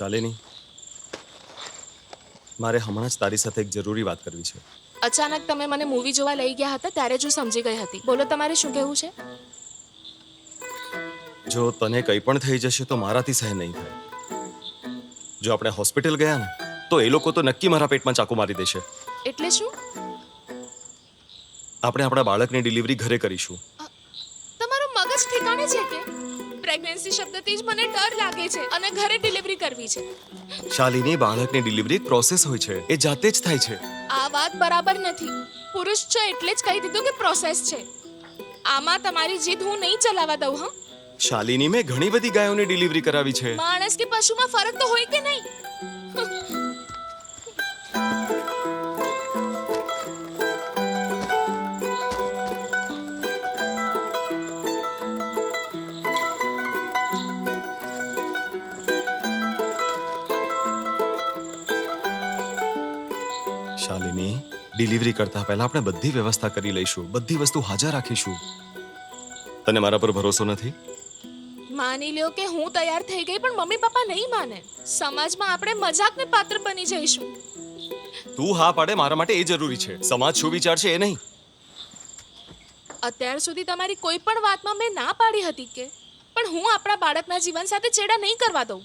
શાલિની, મારે હમણાં જ તારી સાથે એક જરૂરી વાત કરવી છે. અચાનક તમે મને મૂવી જોવા લઈ ગયા હતા ત્યારે જ હું સમજી ગઈ હતી. બોલો, તમારે શું કહેવું છે? જો તને કંઈ પણ થઈ જશે તો મારાથી સહન નહીં થાય. જો આપણે હોસ્પિટલ ગયા ને તો એ લોકો તો નક્કી મારા પેટમાં ચાકુ મારી દેશે. એટલે શું? આપણે આપણા બાળકની ડિલિવરી ઘરે કરીશું. તમારું મગજ ઠેકાણે છે કે? પ્રેગ્નન્સી શબ્દથી જ મને ડર લાગે છે અને ઘરે ડિલિવરી કરવી છે. શાલિની, બાળકની ડિલિવરી એક પ્રોસેસ હોય છે, એ જાતે જ થાય છે. આ વાત બરાબર નથી. પુરુષ છો એટલે જ કહી દીધું કે પ્રોસેસ છે. આમાં તમારી જીદ હું નહીં ચલાવવા દઉં. હા, શાલિની, મેં ઘણી બધી ગાયોની ડિલિવરી કરાવી છે. માણસ કે પશુમાં ફરક તો હોય કે નહીં? શાલિની, ડિલિવરી કરતા પહેલા આપણે બધી વ્યવસ્થા કરી લઈશું, બધી વસ્તુ હાજર રાખીશું. તને મારા પર ભરોસો નથી? માની લ્યો કે હું તૈયાર થઈ ગઈ પણ મમ્મી પપ્પા નહીં માને. સમાજમાં આપણે મજાકને પાત્ર બની જઈશું. તું હા પાડે મારા માટે એ જરૂરી છે. સમાજ શું વિચારશે એ નહીં. અત્યાર સુધી તમારી કોઈ પણ વાતમાં મેં ના પાડી હતી કે, પણ હું આપણા બાળકના જીવન સાથે ચેડા નહીં કરવા દઉં.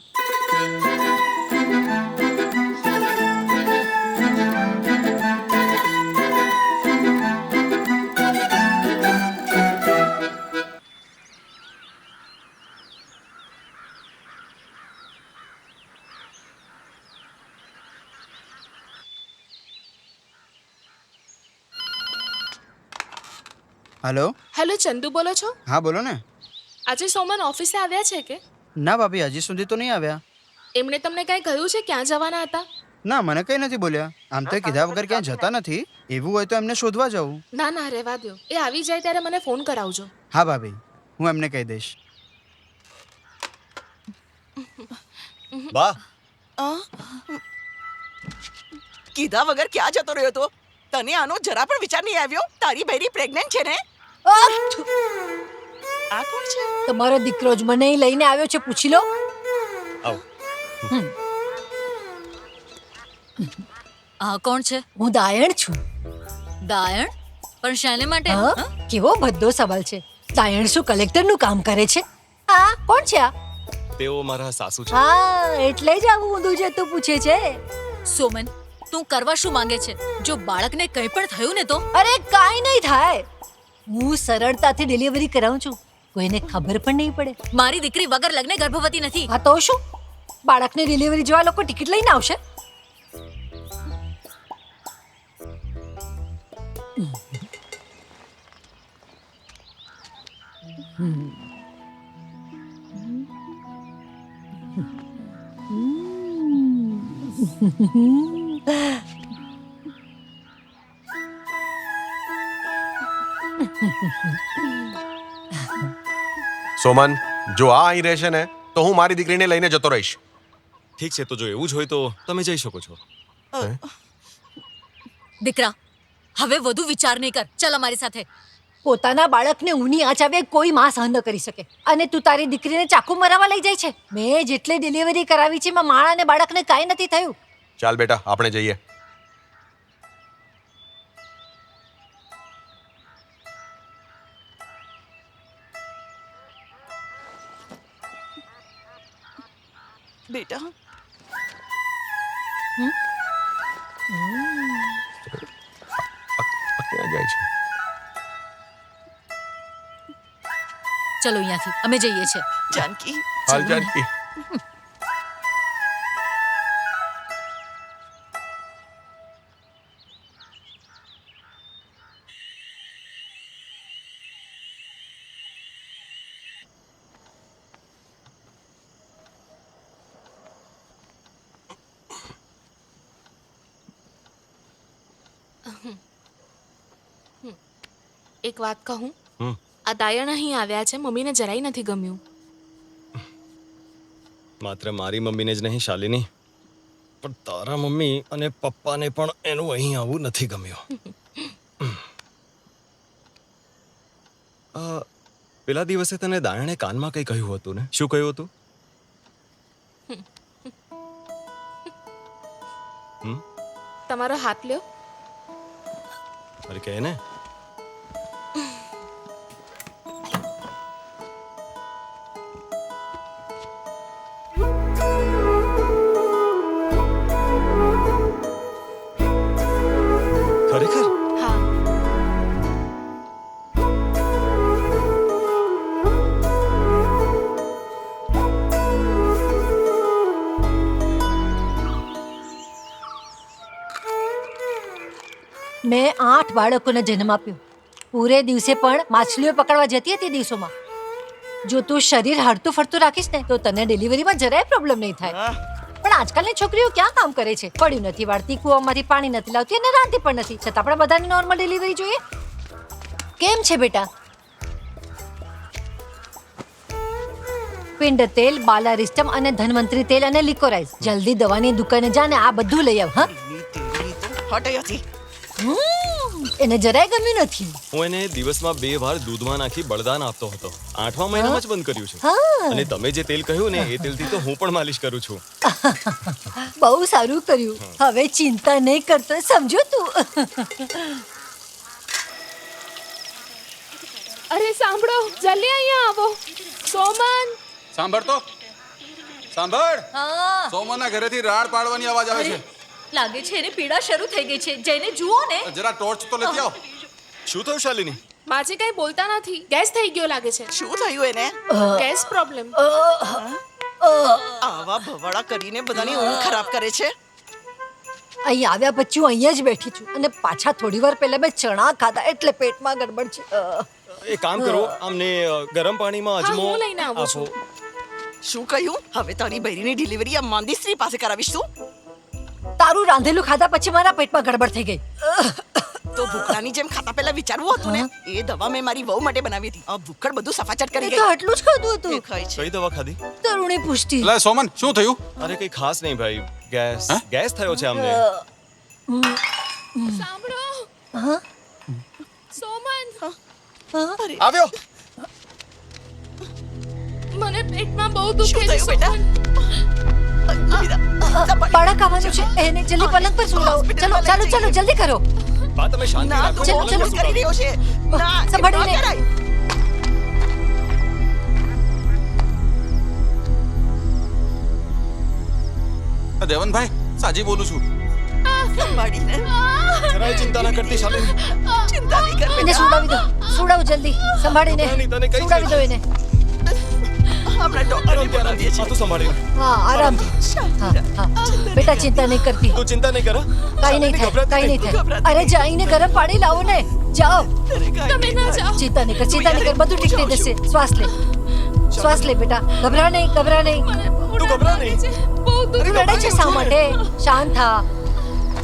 हेलो. હેલો, ચંદુ બોલો છો? हाँ बोलो ने. આજે સોમન ઓફિસે આવ્યા છે કે? ના ભાભી, હજી સુધી તો નહીં આવ્યા. એમણે તમને કાંઈ કહ્યું છે ક્યાં જવાના હતા? ના, મને કંઈ નથી બોલ્યા. આમ તો કીધા વગર ક્યાં જતા નથી. એવું હોય તો એમને શોધવા જાઉં. ના ના, રહેવા દો. એ આવી જાય ત્યારે મને ફોન કરાવજો. હા ભાભી, હું એમને કહી દઈશ. બા, કીધા વગર ક્યાં જતો રહ્યો તો? તને આનો જરા પણ વિચાર નહીં આવ્યો? તારી બૈરી પ્રેગ્નન્ટ છે ને? આ કોણ છે? તમારો દીકરો જ મને અહીં લઈને આવ્યો છે, પૂછી લો. આવ. આ કોણ છે? હું દાયણ છું. દાયણ? પણ શાને માટે? હા? કેવો ભદ્દો સવાલ છે. દાયણ શું કલેક્ટરનું કામ કરે છે? હા, કોણ છે આ? તેઓ મારા સાસુ છે. હા, એટલે જ આવું ઊંધું જતું પૂછે છે. સોમન, તું કરવા શું માંગે છે? જો બાળકને કંઈ પણ થયું ને તો? અરે કાંઈ નહીં થાય. હું સરળતાથી ડિલિવરી કરાવું છું, કોઈને ખબર પણ નહીં પડે. મારી દીકરી વગર લગ્ને ગર્ભવતી નથી. હા તો શું, બાળકની ડિલિવરી જોવા લોકો ટિકિટ લઈને આવશે. સોમન, જો આ અહીં રહેશે ને તો હું મારી દીકરીને લઈને જતો રહીશ. ઠીક છે, તો જો એવું જ હોય તો તમે જઈ શકો છો. દીકરા, હવે વધુ વિચાર નહીં કર. ચાલ અમારી સાથે. પોતાના બાળકને ઊની આંચ આવે કોઈ માં સહન ન કરી શકે, અને તું તારી દીકરીને ચાકુ મરાવા લઈ જાય છે. મેં જેટલી ડિલિવરી કરાવી છે એમાં માણા અને બાળકને કાંઈ નથી થયું. ચાલ બેટા, આપણે જઈએ. બેટા, ક્યાં જાય છે? ચલો અહીંયાથી, અમે જઈએ છીએ. જાનકી, હાલ જાનકી. એક વાત કહું, હમ. આ દાયણ અહીં આવ્યા છે, મમ્મીને જરાય નથી ગમ્યું. માત્ર મારી મમ્મીને જ નહીં શાલિની, પણ તારા મમ્મી અને પપ્પાને પણ એનું અહીં આવું નથી ગમ્યું. પેલા દિવસે તને દાયણે કાનમાં કંઈ કહ્યું હતું ને? શું કહ્યું હતું? હમ? તમારો હાથ લ્યો. અરે કહે ને. ખરેખર હા. મેં 8 બાળકોને જન્મ આપ્યો. પૂરે દિવસે પણ માછલીઓ પકડવા જતી હતી દિવસોમાં. જો તું શરીર હરતું ફરતું રાખીશ ને તો તને ડિલિવરીમાં જરાય પ્રોબ્લેમ નહીં થાય. પણ આજકાલની છોકરીઓ ક્યાં કામ કરે છે? પડ્યું નથી વાળતી, કૂવામાંથી પાણી નથી લાવતી અને રાંધતી પણ નથી, છતાં આપણે બધાની નોર્મલ ડિલિવરી જોઈએ. કેમ છે બેટા? પિંડ તેલ, બાલારિસ્ટમ અને ધન્વંતરી તેલ અને લિકોરાઇઝ. જલ્દી દવાની દુકાને જા ને આ બધું લઈ આવ. હા, હટ અહીંયાથી. એને જરાય ગમ્યું નથી. હું એને દિવસમાં 2 વાર દૂધમાં નાખી બળદાન આપતો હતો. 8મા મહિનામાં જ બંધ કર્યું છે. હા. અને તમે જે તેલ કહ્યું ને એ તેલથી તો હું પણ માલિશ કરું છું. બહુ સારું કર્યું. હવે ચિંતા નહીં કરતો, સમજો તું. અરે સાંભળો, જલ્દી અહીંયા આવો. સોમન, સાંભળ તો સાંભળ. હા સોમનના ઘરેથી રાડ પાડવાની અવાજ આવે છે. લાગે છે એને પીડા શરૂ થઈ ગઈ છે. જઈને જુઓ ને. જરા ટોર્ચ તો લેતી આવ. શું થયું શાલિની? માજી કઈ બોલતા નથી. ગેસ થઈ ગયો લાગે છે. શું થયું એને? Gas problem. આવા ભવાડા કરીને બધાની ઊંઘ ખરાબ કરે છે. અહીં આવ્યા પછી હું અહીંયા જ બેઠી છું અને પાછા થોડી વાર પહેલા મેં ચણા ખાધા એટલે પેટમાં ગડબડ છે. એક કામ કરો, આમને ગરમ પાણીમાં હા, અજમો હું લઈને આવું છું. શું કહ્યું? હવે તારી બૈરીની ડિલિવરી આ માંદી સ્ત્રી પાસે કરાવીશ તું? તારું રાંધેલું ખાધા પછી મારા પેટમાં ગડબડ થઈ ગઈ. તો ભૂખડાની જેમ ખાતા પહેલા વિચારવું હતું ને. એ દવા મેં મારી વહુ માટે બનાવી હતી. આ ભૂખડ બધું સફાચટ કરી એ ગઈ. તો આટલું જ ખાધું એ હતું. ખાય છે. કઈ દવા ખાધી? તરુણી પુષ્ટિ. લે સોમન શું થયું? અરે કઈ ખાસ નહીં ભાઈ. ગેસ હા? ગેસ થયો છે અમને. સાંભળો, હા? સોમન, આવ્યો. મને પેટમાં બહુ શું દુખે છે. થયું બેટા? સોમન, બાળક આવવાનું છે, એને જલ્દી પલંગ પર સુવડાવો. ચલો ચાલો ચાલો જલ્દી કરો. બા તમે શાંતિ ના, રાખો. તું ચલો, બહુ ચલો. કરી રહ્યો છે. ના, એ સંભાળીને. ન કરાય. દેવનભાઈ સાજી બોલું છું. સંભાળીને. જરાય ચિંતા ના કરતી શાલિની. ચિંતા નહીં કર એને બેટા. સુવડાવી દો. સુવડાવો જલ્દી. સંભાળીને તને કઈ સુવડાવી દો એને. હમણાં ડોક્ટરને બોલાવીએ છીએ. માથું સંભાળીને. હા, આરામથી. હા, હા. બેટા ચિંતા નહીં કરતી. તું ચિંતા નહીં કર. કાઈ નહીં થાય, કાઈ નહીં થાય. અરે જઈને ગરમ પાણી લાવો ને. જાઓ. તમે ના જાઓ. ચિંતા નહીં કર, ચિંતા નહીં કર. બધું ઠીક થઈ જશે. શ્વાસ લે. શ્વાસ લે બેટા. ગભરા નહીં, ગભરા નહીં. તું ગભરા નહીં. બહુ દુખ. તું રડે છે શા માટે? શાંત થા.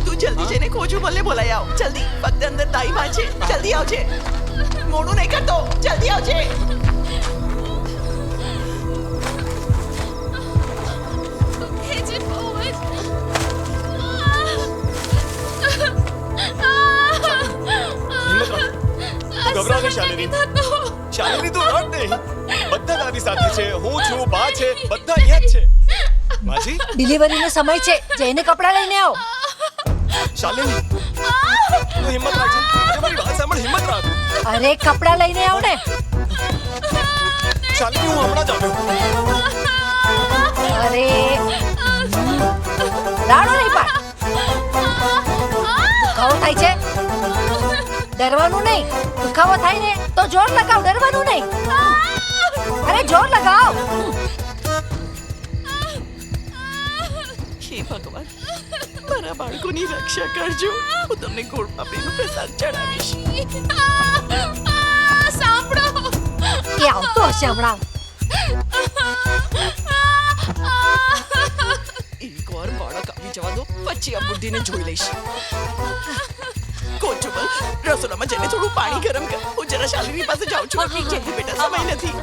તું જલ્દી જઈને ખોજું ભલે બોલાઈ આવ. જલ્દી. પગ અંદર તાઈ માં છે. જલ્દી આવજે. મોડું નહીં કરતો. જલ્દી આવજે. દુખે છે બહુ જ. ગભરા નહીં શાલિની. શાલિની તું રડ નહીં. બધા તારી સાથે છે. હું છું, બા છે, બધા અહીંયા જ છે. માજી, ડિલિવરીનો સમય છે. જઈને કપડાં લઈને આવો. શાલિની તું હિંમત રાખજે. અરે મારી વાત સાંભળ, હિંમત રાખ. અરે કપડાં લઈને આવો ને. શાલિની હું હમણાં જ આવ્યો. અરે રાડો નહીં પાડ. દુખાવો થાય છે? ડરવાનું નહીં. દુખાવો થાય ને તો જોર લગાવ, ડરવાનું નહીં. અરે જોર લગાવ. હે ભગવાન, મારા બાળકોની રક્ષા કરજો. હું તમને ગોળ પાપડીનો પ્રસાદ ચડાવીશ. સાંભળો, એ આવતો હશે હમણાં. એકવાર બાળક આવી જવા દો, પછી આ બુદ્ધિને જોઈ લઈશ. કોચુબલ, રસોડામાં જઈને થોડું પાણી ગરમ કર. હું જરા શાલિની પાસે જાઉં છું. બેટા સમય નથી.